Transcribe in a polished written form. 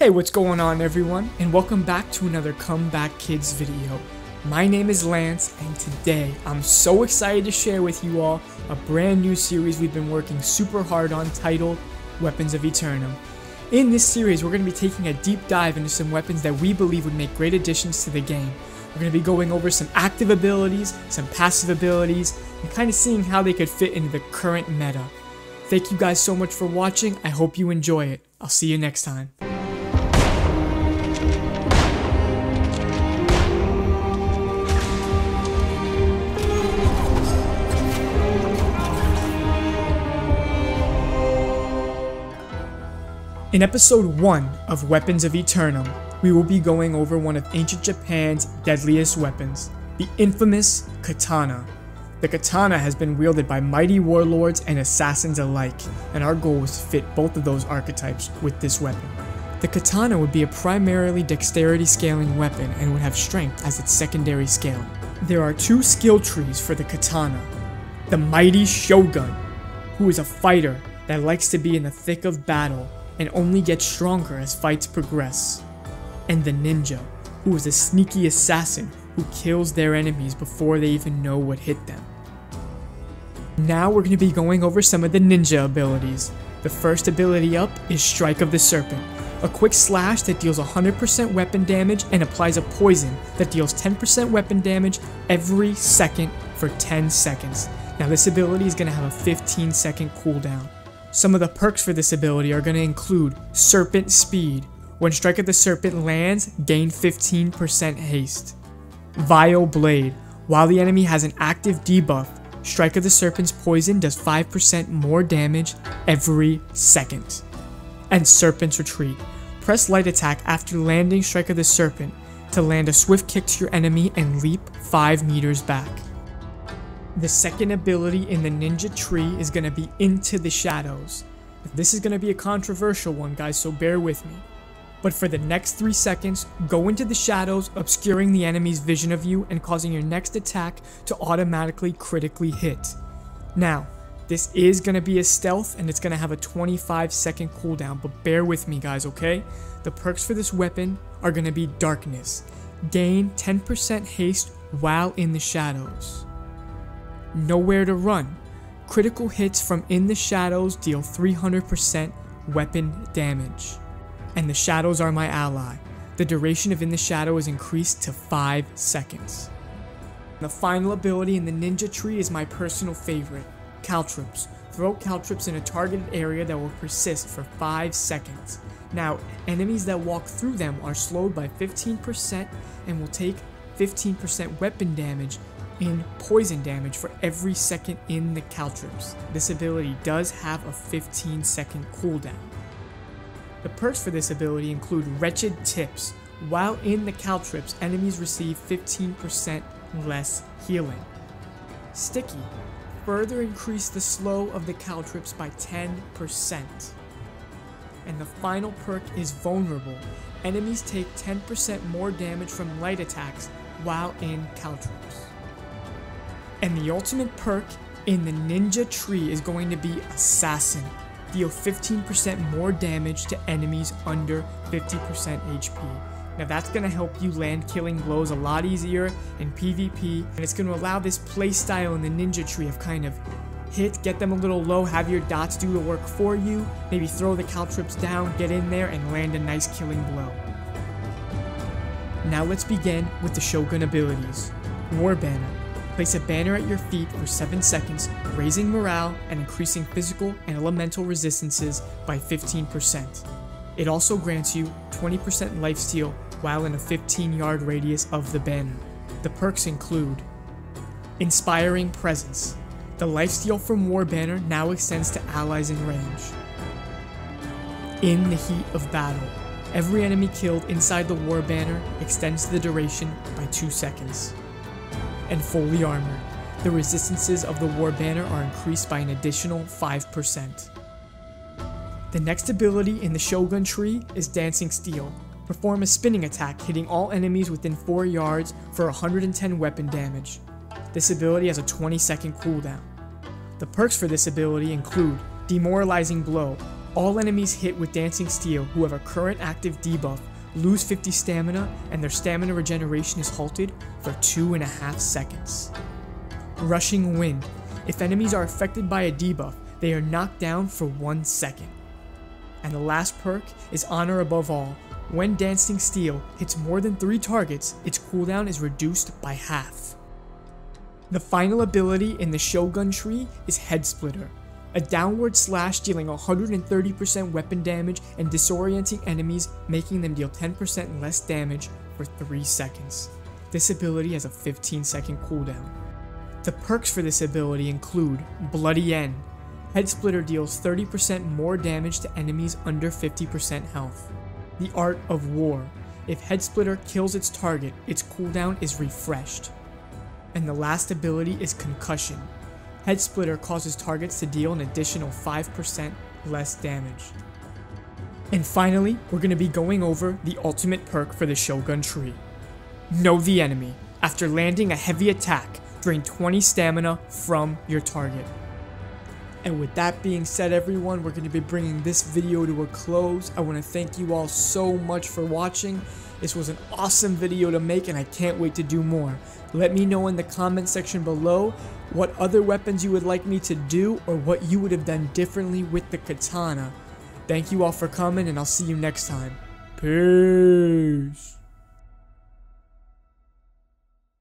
Hey, what's going on everyone, and welcome back to another Comeback Kids video. My name is Lance, and today I'm so excited to share with you all a brand new series we've been working super hard on titled Weapons of Aeternum. In this series, we're going to be taking a deep dive into some weapons that we believe would make great additions to the game. We're going to be going over some active abilities, some passive abilities, and kind of seeing how they could fit into the current meta. Thank you guys so much for watching. I hope you enjoy it. I'll see you next time. In episode 1 of Weapons of Aeternum, we will be going over one of ancient Japan's deadliest weapons, the infamous katana. The katana has been wielded by mighty warlords and assassins alike, and our goal was to fit both of those archetypes with this weapon. The katana would be a primarily dexterity scaling weapon and would have strength as its secondary skill. There are two skill trees for the katana. The mighty Shogun, who is a fighter that likes to be in the thick of battle and only gets stronger as fights progress. And the ninja, who is a sneaky assassin who kills their enemies before they even know what hit them. Now we're going to be going over some of the ninja abilities. The first ability up is Strike of the Serpent, a quick slash that deals 100% weapon damage and applies a poison that deals 10% weapon damage every second for 10 seconds. Now this ability is going to have a 15-second cooldown. Some of the perks for this ability are going to include Serpent Speed. When Strike of the Serpent lands, gain 15% haste. Vile Blade. While the enemy has an active debuff, Strike of the Serpent's poison does 5% more damage every second. And Serpent's Retreat. Press light attack after landing Strike of the Serpent to land a swift kick to your enemy and leap 5 meters back. The second ability in the ninja tree is going to be Into the Shadows. This is going to be a controversial one, guys, so bear with me. But for the next 3 seconds, go into the shadows, obscuring the enemy's vision of you and causing your next attack to automatically critically hit. Now, this is going to be a stealth and it's going to have a 25-second cooldown, but bear with me, guys, okay? The perks for this weapon are going to be Darkness. Gain 10% haste while in the shadows. Nowhere to Run. Critical hits from in the shadows deal 300% weapon damage. And the shadows are my ally. The duration of in the shadow is increased to 5 seconds. The final ability in the ninja tree is my personal favorite, Caltrops. Throw Caltrops in a targeted area that will persist for 5 seconds. Now, enemies that walk through them are slowed by 15% and will take 15% weapon damage in poison damage for every second in the Caltrops. This ability does have a 15-second cooldown. The perks for this ability include Wretched Tips. While in the Caltrops, enemies receive 15% less healing. Sticky. Further increase the slow of the Caltrops by 10%. And the final perk is Vulnerable. Enemies take 10% more damage from light attacks while in Caltrops. And the ultimate perk in the ninja tree is going to be Assassin. Deal 15% more damage to enemies under 50% HP. Now that's going to help you land killing blows a lot easier in PvP, and it's going to allow this playstyle in the ninja tree of kind of hit, get them a little low, have your dots do the work for you, maybe throw the Caltrops down, get in there, and land a nice killing blow. Now let's begin with the Shogun abilities. War Banner. Place a banner at your feet for 7 seconds, raising morale and increasing physical and elemental resistances by 15%. It also grants you 20% lifesteal while in a 15-yard radius of the banner. The perks include Inspiring Presence. The lifesteal from War Banner now extends to allies in range. In the Heat of Battle. Every enemy killed inside the War Banner extends the duration by 2 seconds. And Fully Armored. The resistances of the War Banner are increased by an additional 5%. The next ability in the Shogun tree is Dancing Steel. Perform a spinning attack, hitting all enemies within 4 yards for 110 weapon damage. This ability has a 20-second cooldown. The perks for this ability include Demoralizing Blow. All enemies hit with Dancing Steel who have a current active debuff lose 50 stamina, and their stamina regeneration is halted for 2.5 seconds. Rushing Wind. If enemies are affected by a debuff, they are knocked down for 1 second. And the last perk is Honor Above All. When Dancing Steel hits more than 3 targets, its cooldown is reduced by half. The final ability in the Shogun tree is Head Splitter, a downward slash dealing 130% weapon damage and disorienting enemies, making them deal 10% less damage for 3 seconds. This ability has a 15-second cooldown. The perks for this ability include Bloody End. Head Splitter deals 30% more damage to enemies under 50% health. The Art of War. If Head Splitter kills its target, its cooldown is refreshed. And the last ability is Concussion. Head Splitter causes targets to deal an additional 5% less damage. And finally, we're going to be going over the ultimate perk for the Shogun tree. Know the Enemy. After landing a heavy attack, drain 20 stamina from your target. And with that being said, everyone, we're going to be bringing this video to a close. I want to thank you all so much for watching. This was an awesome video to make and I can't wait to do more. Let me know in the comment section below what other weapons you would like me to do or what you would have done differently with the katana. Thank you all for coming and I'll see you next time. Peace.